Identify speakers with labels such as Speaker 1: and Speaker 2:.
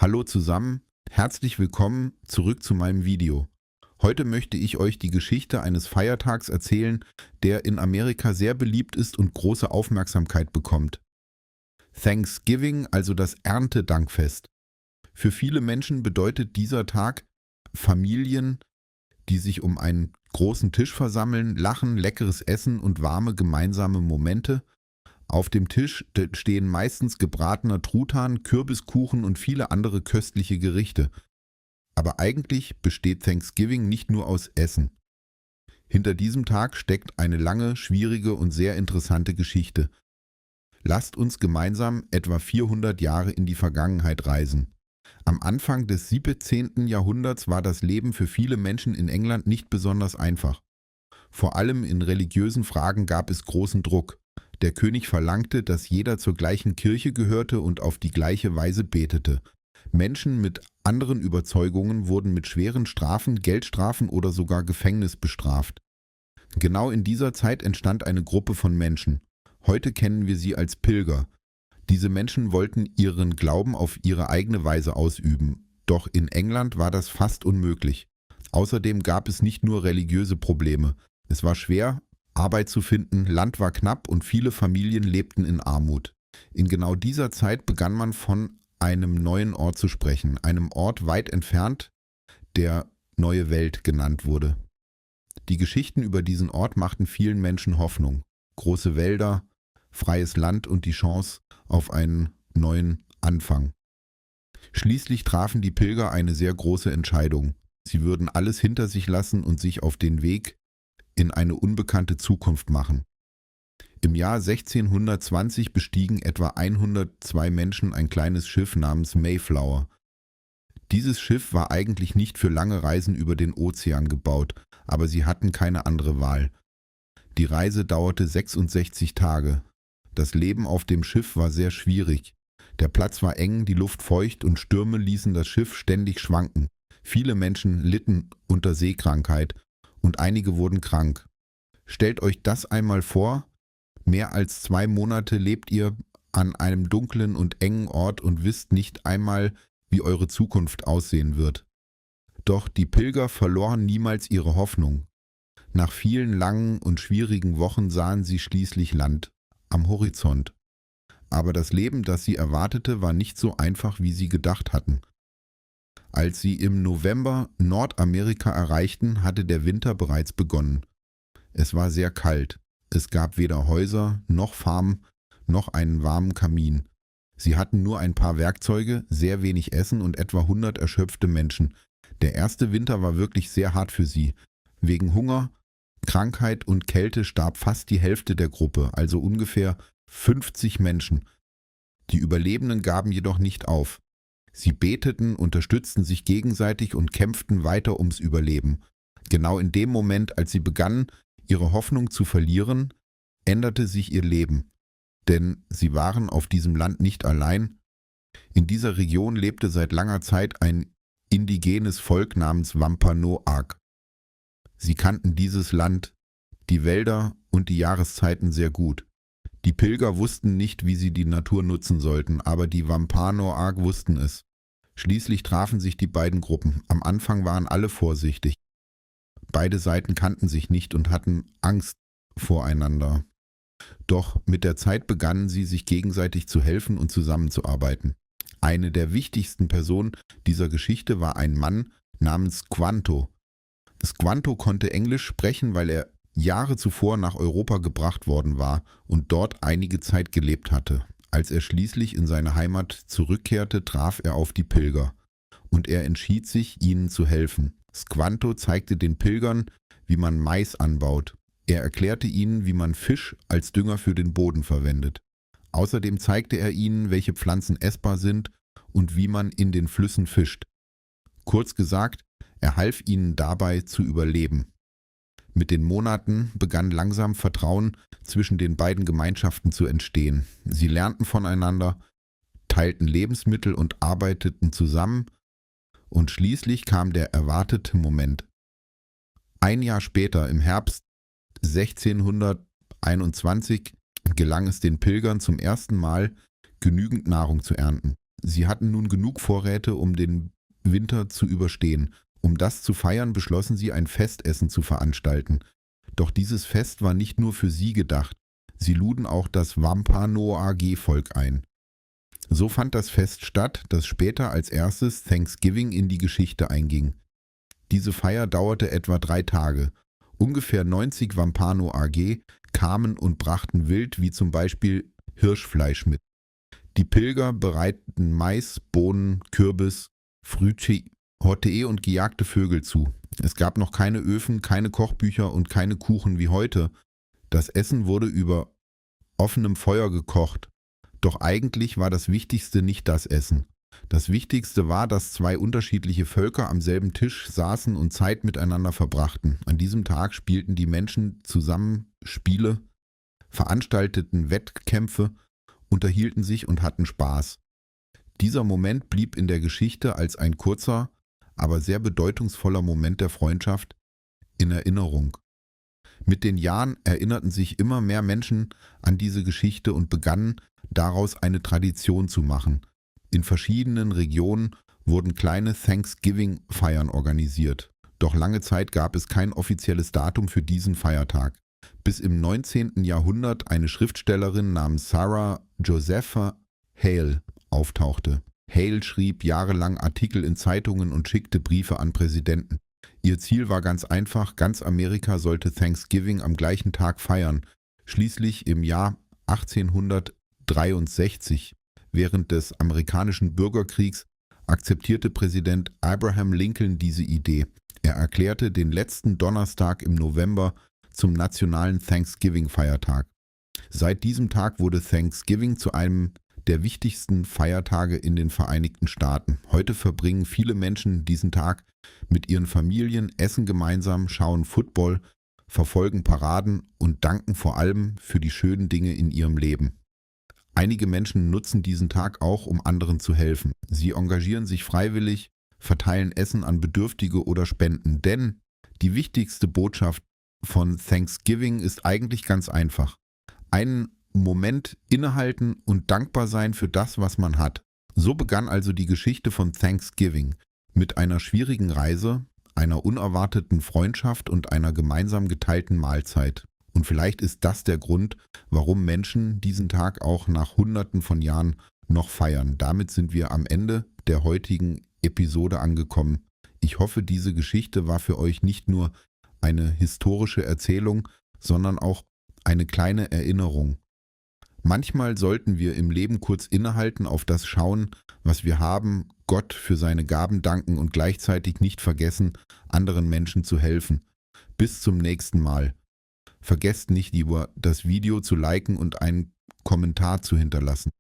Speaker 1: Hallo zusammen, herzlich willkommen zurück zu meinem Video. Heute möchte ich euch die Geschichte eines Feiertags erzählen, der in Amerika sehr beliebt ist und große Aufmerksamkeit bekommt. Thanksgiving, also das Erntedankfest. Für viele Menschen bedeutet dieser Tag Familien, die sich um einen großen Tisch versammeln, Lachen, leckeres Essen und warme gemeinsame Momente. Auf dem Tisch stehen meistens gebratener Truthahn, Kürbiskuchen und viele andere köstliche Gerichte. Aber eigentlich besteht Thanksgiving nicht nur aus Essen. Hinter diesem Tag steckt eine lange, schwierige und sehr interessante Geschichte. Lasst uns gemeinsam etwa 400 Jahre in die Vergangenheit reisen. Am Anfang des 17. Jahrhunderts war das Leben für viele Menschen in England nicht besonders einfach. Vor allem in religiösen Fragen gab es großen Druck. Der König verlangte, dass jeder zur gleichen Kirche gehörte und auf die gleiche Weise betete. Menschen mit anderen Überzeugungen wurden mit schweren Strafen, Geldstrafen oder sogar Gefängnis bestraft. Genau in dieser Zeit entstand eine Gruppe von Menschen. Heute kennen wir sie als Pilger. Diese Menschen wollten ihren Glauben auf ihre eigene Weise ausüben. Doch in England war das fast unmöglich. Außerdem gab es nicht nur religiöse Probleme. Es war schwer, Arbeit zu finden, Land war knapp und viele Familien lebten in Armut. In genau dieser Zeit begann man von einem neuen Ort zu sprechen, einem Ort weit entfernt, der Neue Welt genannt wurde. Die Geschichten über diesen Ort machten vielen Menschen Hoffnung. Große Wälder, freies Land und die Chance auf einen neuen Anfang. Schließlich trafen die Pilger eine sehr große Entscheidung. Sie würden alles hinter sich lassen und sich auf den Weg in eine unbekannte Zukunft machen. Im Jahr 1620 bestiegen etwa 102 Menschen ein kleines Schiff namens Mayflower. Dieses Schiff war eigentlich nicht für lange Reisen über den Ozean gebaut, aber sie hatten keine andere Wahl. Die Reise dauerte 66 Tage. Das Leben auf dem Schiff war sehr schwierig. Der Platz war eng, die Luft feucht und Stürme ließen das Schiff ständig schwanken. Viele Menschen litten unter Seekrankheit und einige wurden krank. Stellt euch das einmal vor, mehr als 2 Monate lebt ihr an einem dunklen und engen Ort und wisst nicht einmal, wie eure Zukunft aussehen wird. Doch die Pilger verloren niemals ihre Hoffnung. Nach vielen langen und schwierigen Wochen sahen sie schließlich Land am Horizont. Aber das Leben, das sie erwartete, war nicht so einfach, wie sie gedacht hatten. Als sie im November Nordamerika erreichten, hatte der Winter bereits begonnen. Es war sehr kalt. Es gab weder Häuser noch Farmen noch einen warmen Kamin. Sie hatten nur ein paar Werkzeuge, sehr wenig Essen und etwa 100 erschöpfte Menschen. Der erste Winter war wirklich sehr hart für sie. Wegen Hunger, Krankheit und Kälte starb fast die Hälfte der Gruppe, also ungefähr 50 Menschen. Die Überlebenden gaben jedoch nicht auf. Sie beteten, unterstützten sich gegenseitig und kämpften weiter ums Überleben. Genau in dem Moment, als sie begannen, ihre Hoffnung zu verlieren, änderte sich ihr Leben. Denn sie waren auf diesem Land nicht allein. In dieser Region lebte seit langer Zeit ein indigenes Volk namens Wampanoag. Sie kannten dieses Land, die Wälder und die Jahreszeiten sehr gut. Die Pilger wussten nicht, wie sie die Natur nutzen sollten, aber die Wampanoag wussten es. Schließlich trafen sich die beiden Gruppen. Am Anfang waren alle vorsichtig. Beide Seiten kannten sich nicht und hatten Angst voreinander. Doch mit der Zeit begannen sie, sich gegenseitig zu helfen und zusammenzuarbeiten. Eine der wichtigsten Personen dieser Geschichte war ein Mann namens Squanto. Squanto konnte Englisch sprechen, weil er Jahre zuvor nach Europa gebracht worden war und dort einige Zeit gelebt hatte. Als er schließlich in seine Heimat zurückkehrte, traf er auf die Pilger und er entschied sich, ihnen zu helfen. Squanto zeigte den Pilgern, wie man Mais anbaut. Er erklärte ihnen, wie man Fisch als Dünger für den Boden verwendet. Außerdem zeigte er ihnen, welche Pflanzen essbar sind und wie man in den Flüssen fischt. Kurz gesagt, er half ihnen dabei zu überleben. Mit den Monaten begann langsam Vertrauen zwischen den beiden Gemeinschaften zu entstehen. Sie lernten voneinander, teilten Lebensmittel und arbeiteten zusammen und schließlich kam der erwartete Moment. Ein Jahr später, im Herbst 1621, gelang es den Pilgern zum ersten Mal, genügend Nahrung zu ernten. Sie hatten nun genug Vorräte, um den Winter zu überstehen. Um das zu feiern, beschlossen sie, ein Festessen zu veranstalten. Doch dieses Fest war nicht nur für sie gedacht. Sie luden auch das Wampanoag-Volk ein. So fand das Fest statt, das später als erstes Thanksgiving in die Geschichte einging. Diese Feier dauerte etwa 3 Tage. Ungefähr 90 Wampanoag kamen und brachten Wild wie zum Beispiel Hirschfleisch mit. Die Pilger bereiteten Mais, Bohnen, Kürbis, Früchte, Hortee und gejagte Vögel zu. Es gab noch keine Öfen, keine Kochbücher und keine Kuchen wie heute. Das Essen wurde über offenem Feuer gekocht. Doch eigentlich war das Wichtigste nicht das Essen. Das Wichtigste war, dass 2 unterschiedliche Völker am selben Tisch saßen und Zeit miteinander verbrachten. An diesem Tag spielten die Menschen zusammen Spiele, veranstalteten Wettkämpfe, unterhielten sich und hatten Spaß. Dieser Moment blieb in der Geschichte als ein kurzer, aber sehr bedeutungsvoller Moment der Freundschaft in Erinnerung. Mit den Jahren erinnerten sich immer mehr Menschen an diese Geschichte und begannen daraus eine Tradition zu machen. In verschiedenen Regionen wurden kleine Thanksgiving-Feiern organisiert. Doch lange Zeit gab es kein offizielles Datum für diesen Feiertag. Bis im 19. Jahrhundert eine Schriftstellerin namens Sarah Josepha Hale auftauchte. Hale schrieb jahrelang Artikel in Zeitungen und schickte Briefe an Präsidenten. Ihr Ziel war ganz einfach, ganz Amerika sollte Thanksgiving am gleichen Tag feiern. Schließlich im Jahr 1863, während des amerikanischen Bürgerkriegs, akzeptierte Präsident Abraham Lincoln diese Idee. Er erklärte den letzten Donnerstag im November zum nationalen Thanksgiving-Feiertag. Seit diesem Tag wurde Thanksgiving zu einem der wichtigsten Feiertage in den Vereinigten Staaten. Heute verbringen viele Menschen diesen Tag mit ihren Familien, essen gemeinsam, schauen Football, verfolgen Paraden und danken vor allem für die schönen Dinge in ihrem Leben. Einige Menschen nutzen diesen Tag auch, um anderen zu helfen. Sie engagieren sich freiwillig, verteilen Essen an Bedürftige oder spenden. Denn die wichtigste Botschaft von Thanksgiving ist eigentlich ganz einfach. Einen Moment innehalten und dankbar sein für das, was man hat. So begann also die Geschichte von Thanksgiving mit einer schwierigen Reise, einer unerwarteten Freundschaft und einer gemeinsam geteilten Mahlzeit. Und vielleicht ist das der Grund, warum Menschen diesen Tag auch nach Hunderten von Jahren noch feiern. Damit sind wir am Ende der heutigen Episode angekommen. Ich hoffe, diese Geschichte war für euch nicht nur eine historische Erzählung, sondern auch eine kleine Erinnerung. Manchmal sollten wir im Leben kurz innehalten, auf das schauen, was wir haben, Gott für seine Gaben danken und gleichzeitig nicht vergessen, anderen Menschen zu helfen. Bis zum nächsten Mal. Vergesst nicht, lieber das Video zu liken und einen Kommentar zu hinterlassen.